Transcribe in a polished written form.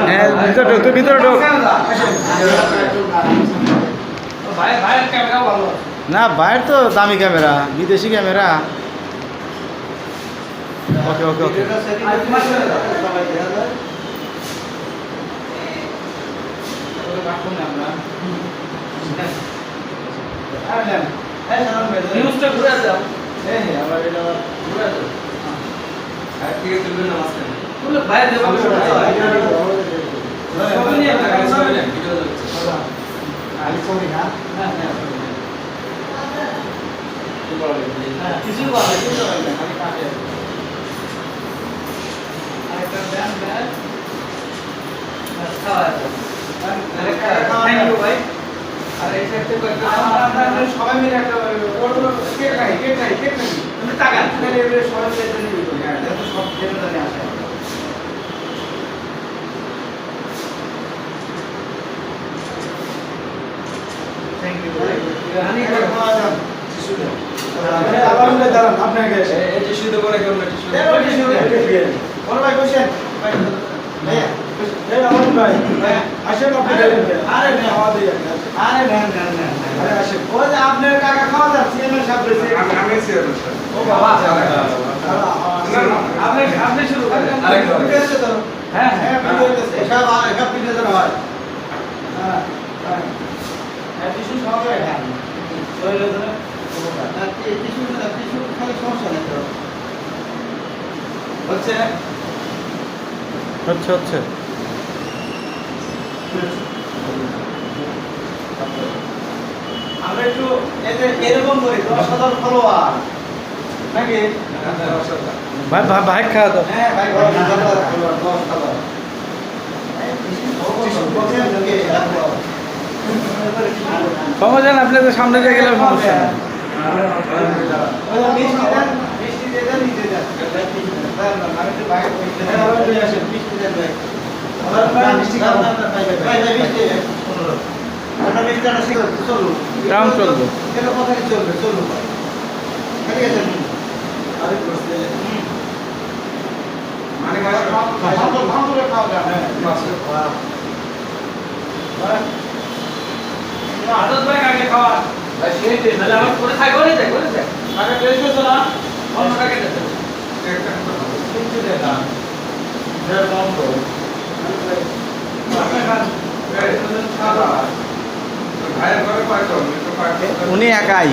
হ্যাঁ ভিতরে ঢোক, তুই ভিতরে ঢোক। না বাইরে তো দামি ক্যামেরা, বিদেশি ক্যামেরা। ওকে ওকে ওকে। নিউজটা ঘুরে যাও। হ্যাঁ হ্যাঁ আমরা এটা ঘুরে যাও। আর ঠিক আছে তুলবেন না মাঝখানে। তুলে বাইরে দেবো। সব নিয়ে ভিডিও হচ্ছে। আলি সরি না। হ্যাঁ হ্যাঁ। কিছু বলা কিছু বলা না আমি কাটে। আরেকটা ব্যান ব্যান। খাওয়া যাবে। আরেকটা থ্যাংক ইউ ভাই। আর এই সাইডে কয়েকটা আমরা সবাই মিলে একটা কেক খাই তুমি টাকা তাহলে এবারে সবাই মিলে এটা নিয়ে করি হ্যাঁ দেখো সব জেনে জানে আসে থ্যাংক ইউ ভাই হানি করে খাওয়া যান টিস্যু দাও আবার মিলে দাঁড়ান আপনার কাছে এই টিস্যু দেবো না কেন টিস্যু দেবো টিস্যু বড় ভাই বসেন ভাই ভাইয়া এই আমার ভাই আসেন আপনি আরে না খাওয়া দিয়ে আরে না না না আরে আসেন ও যে আপনার কাকা খাওয়া যাচ্ছে এমন সব রয়েছে আমি সিয়ার ও বাবা আপনি শুরু করেন আরেকটা আছে তো হ্যাঁ হ্যাঁ ভিডিও আছে সব ভিডিও ধরা হয় হ্যাঁ হ্যাঁ টিস্যু সব হয় হ্যাঁ ওই ধরে টিস্যু খালি সমস্যা নেই তো হচ্ছে হচ্ছে হচ্ছে। আমরা একটু এরকম করি 10,000 ফলোয়ার নাকি ভাই ভাই ভাই খাওয়া দাও। হ্যাঁ ভাই 10,000 ফলোয়ার 10,000 সমস্যা না, আপনাদের সামনে দিয়ে গেলে সমস্যা না। মিষ্টি দিয়ে দেন নিতে দেন আমি তো ভাই আসেন মিষ্টি দেন ভাই মিষ্টি খাবো ভাই মিষ্টি আমরা মিষ্টিটা চলুন কেমন চলবে? এটা কথা কি চলবে চলুন ঠিক আছে আরে করতে মানে ভালো করে খাওয়া যাবে আদত ভাই কাকে খাওয়া ভাই সেই দিন তাহলে আমার করে খাই করে যায় কাকে টেস্ট করছ না অন্য কাকে দিতে একটা কিছু দে না এর নাম তো আপনি খান ভাইয়ের ঘরে পাইতো উনি একাই।